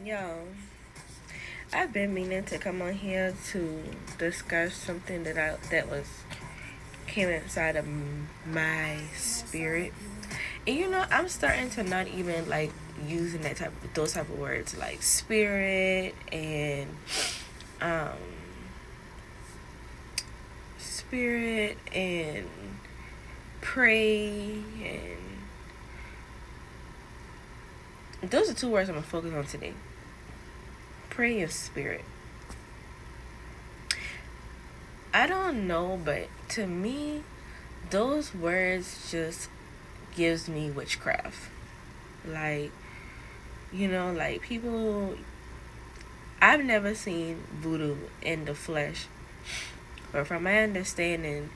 Yo, I've been meaning to come on here to discuss something that was came inside of my spirit. And I'm starting to not even like using those type of words like spirit and um spirit and pray, and those are two words I'm gonna focus on today. Pray and spirit. I don't know, but to me, those words just gives me witchcraft. Like, like people, I've never seen voodoo in the flesh, but from my understanding,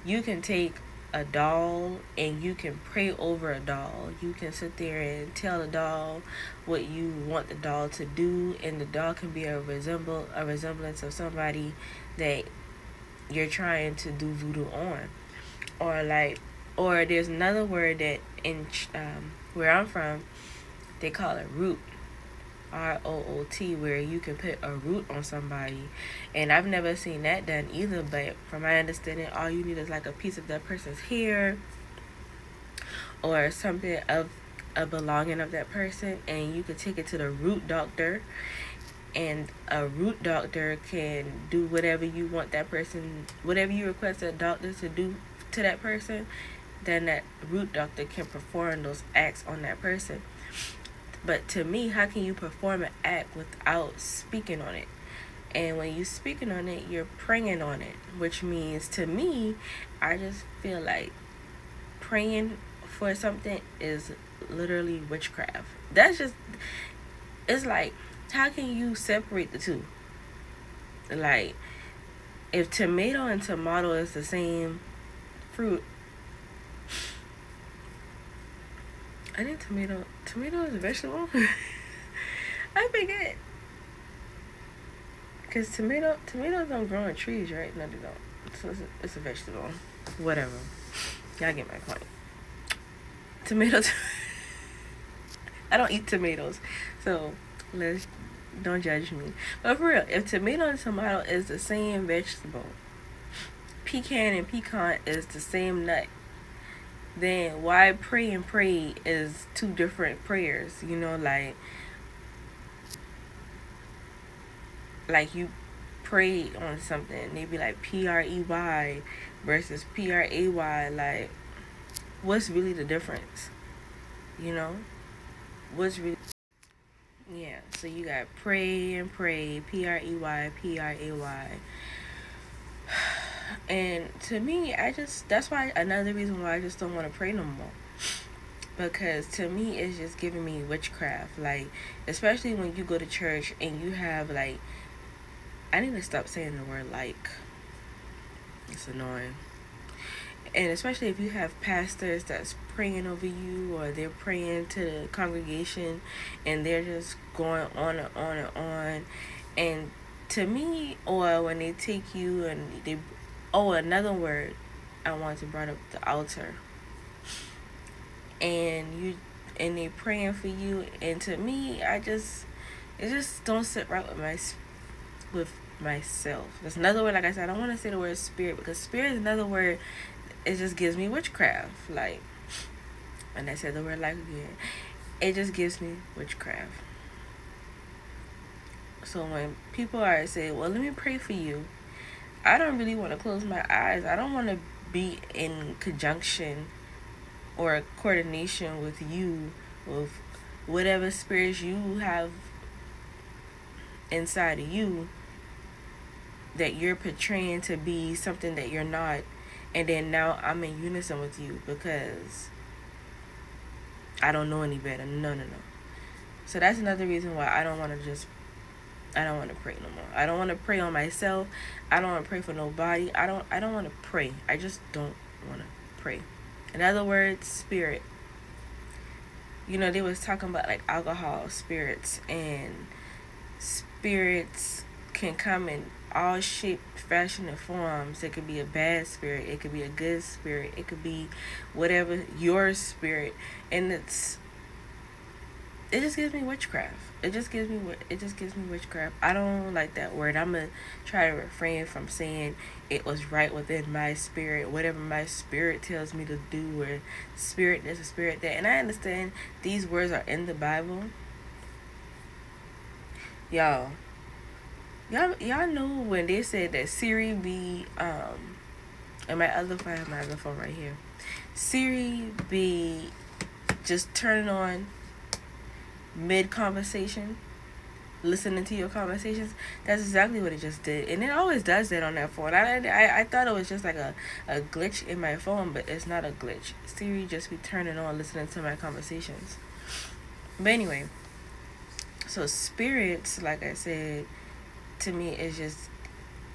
you can take a doll and you can pray over a doll. You can sit there and tell the doll what you want the doll to do, and the doll can be a resemblance of somebody that you're trying to do voodoo on. Or like, or there's another word that in where I'm from, they call it root, ROOT, where you can put a root on somebody. And I've never seen that done either, but from my understanding, all you need is like a piece of that person's hair or something of a belonging of that person, and you can take it to the root doctor, and a root doctor can do whatever you want that person, whatever you request a doctor to do to that person, then that root doctor can perform those acts on that person. But to me, how can you perform an act without speaking on it? And when you speaking on it, you're praying on it, which means to me, I just feel like praying for something is literally witchcraft. That's just, it's like, how can you separate the two? Like, if tomato and tomato is the same fruit, I think tomato is a vegetable. I forget. Because tomatoes don't grow on trees, right? No, they don't. So it's a vegetable. Whatever. Y'all get my point. Tomatoes. I don't eat tomatoes. So, let's, don't judge me. But for real, if tomato and tomato is the same vegetable, pecan and pecan is the same nut, then why pray and pray is two different prayers? Like you pray on something, maybe like PREY versus PRAY. Like, what's really the difference? You know, what's really, yeah. So you got pray and pray, PREY. And to me, that's why another reason why I just don't want to pray no more. Because to me, it's just giving me witchcraft. Like, especially when you go to church and you have like, I need to stop saying the word like. It's annoying. And especially if you have pastors that's praying over you, or they're praying to the congregation and they're just going on and on and on. And to me, or when they take you and they, oh, another word I want to bring up, the altar. And they praying for you, and to me, it just don't sit right with myself. There's another word, like I said, I don't want to say the word spirit, because spirit is another word. It just gives me witchcraft. Like, and I said the word like again, it just gives me witchcraft. So when people are saying, well, let me pray for you, I don't really want to close my eyes. I don't want to be in conjunction or coordination with you, with whatever spirits you have inside of you that you're portraying to be something that you're not, and then now I'm in unison with you because I don't know any better. No. So that's another reason why I don't want to pray no more. I don't want to pray on myself. I don't want to pray for nobody. I don't want to pray. I just don't want to pray. In other words, spirit. They was talking about like alcohol, spirits, and spirits can come in all shape, fashion, and forms. It could be a bad spirit. It could be a good spirit. It could be whatever your spirit. And it just gives me witchcraft. It just gives me witchcraft. I don't like that word. I'm gonna try to refrain from saying it was right within my spirit, whatever my spirit tells me to do, or spirit this or spirit that. And I understand these words are in the Bible. Y'all, y'all know when they said that Siri be and my other phone, I have my other phone right here. Siri be just turning on mid conversation, listening to your conversations. That's exactly what it just did, and it always does that on that phone. I thought it was just like a glitch in my phone, but it's not a glitch. Siri just be turning on, listening to my conversations. But anyway, so spirits, like I said, to me is just,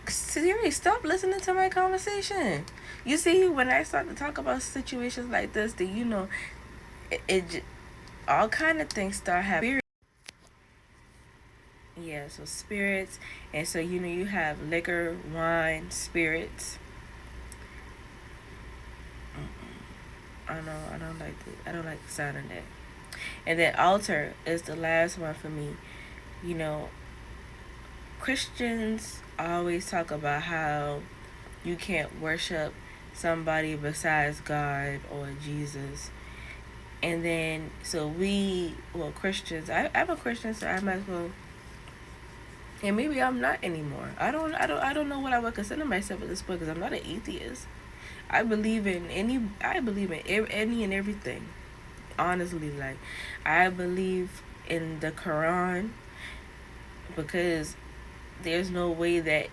Siri, stop listening to my conversation. You see, when I start to talk about situations like this, then you know, it all kind of things start happening. Yeah, so spirits, and so you know you have liquor, wine, spirits. I don't like the sound of that. And then altar is the last one for me. You know, Christians always talk about how you can't worship somebody besides God or Jesus. And then so Christians, I'm a Christian, so I might as well, and maybe I'm not anymore. I don't know what I would consider myself at this point because I'm not an atheist. I believe in any and everything. Honestly, like, I believe in the Quran, because there's no way that,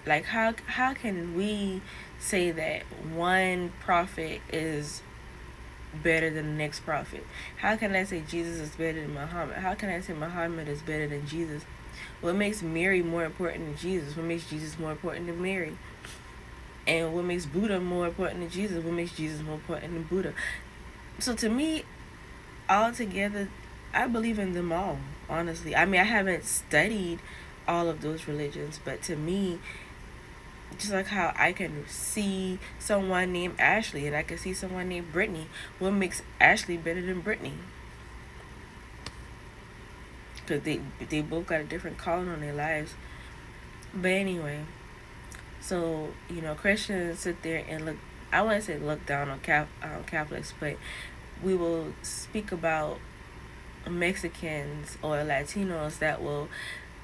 like, how can we say that one prophet is better than the next prophet? How can I say Jesus is better than Muhammad? How can I say Muhammad is better than Jesus? What makes Mary more important than Jesus? What makes Jesus more important than Mary? And what makes Buddha more important than Jesus? What makes Jesus more important than Buddha? So to me, altogether, I believe in them all, honestly. I mean, I haven't studied all of those religions, but to me, just like how I can see someone named Ashley and I can see someone named Brittany, what makes Ashley better than Brittany? Because they both got a different calling on their lives. But anyway, so, you know, Christians sit there and look, I wouldn't say look down on Catholics, but we will speak about Mexicans or Latinos that will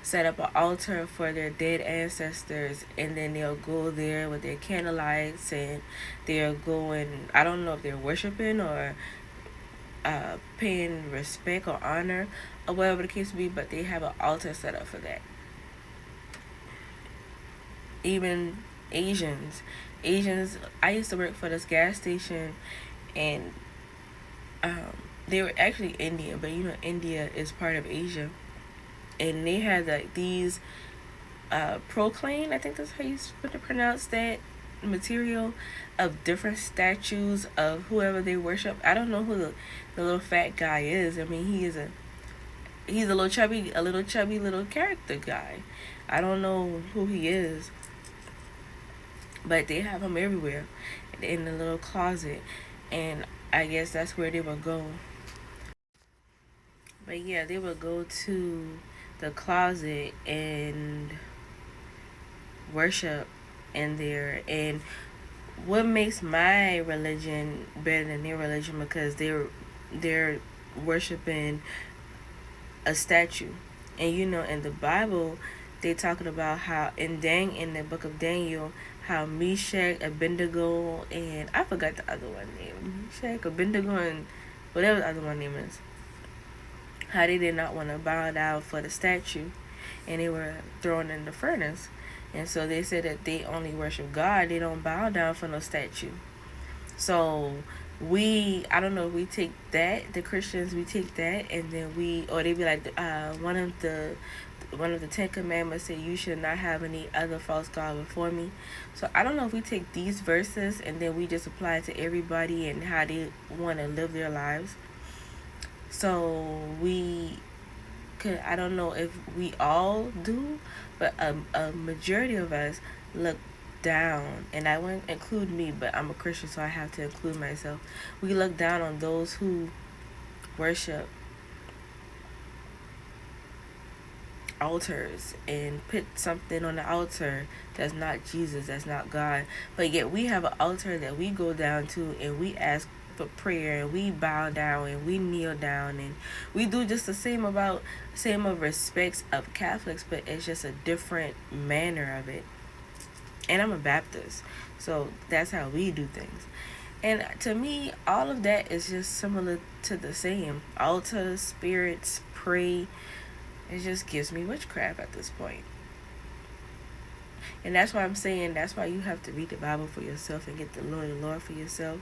set up an altar for their dead ancestors, and then they'll go there with their candlelights, and they're going, I don't know if they're worshiping or paying respect or honor or whatever the case be, but they have an altar set up for that. Even Asians, I used to work for this gas station, and they were actually Indian, but you know India is part of Asia, and they had like these proclaim, I think that's how you pronounce that material, of different statues of whoever they worship. I don't know who the little fat guy is. I mean, he's a little chubby little character guy. I don't know who he is, but they have him everywhere in the little closet, and I guess that's where they would go. But yeah, they would go to the closet and worship in there. And what makes my religion better than their religion, because they're worshiping a statue. And you know, in the Bible, they talking about how in the book of Daniel, how Meshach, Abednego, and I forgot the other one name. Meshach, Abednego, and whatever the other one name is. How they did not want to bow down for the statue, and they were thrown in the furnace. And so they said that they only worship God. They don't bow down for no statue. So I don't know if we take that, the Christians, we take that, and then or they be like, one of the 10 Commandments say you should not have any other false god before me. So I don't know if we take these verses and then we just apply it to everybody and how they want to live their lives. So I don't know if we all do, but a majority of us look down, and I wouldn't include me, but I'm a Christian, so I have to include myself. We look down on those who worship altars and put something on the altar that's not Jesus, that's not God. But yet we have an altar that we go down to and we ask for prayer and we bow down and we kneel down and we do just the same of respects of Catholics, but it's just a different manner of it. And I'm a Baptist, so that's how we do things. And to me, all of that is just similar to the same. Altar, spirits, pray. It just gives me witchcraft at this point. And that's why I'm saying that's why you have to read the Bible for yourself and get the Lord for yourself.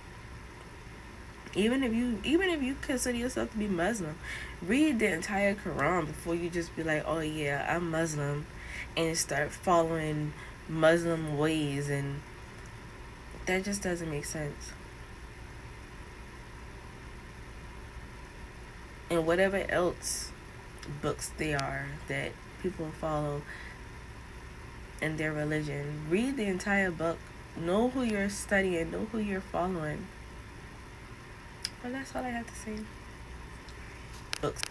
Even if you consider yourself to be Muslim, read the entire Quran before you just be like, oh yeah, I'm Muslim, and start following Muslim ways, and that just doesn't make sense. And whatever else books they are that people follow in their religion, read the entire book. Know who you're studying. Know who you're following. Well, that's all I have to say. Books.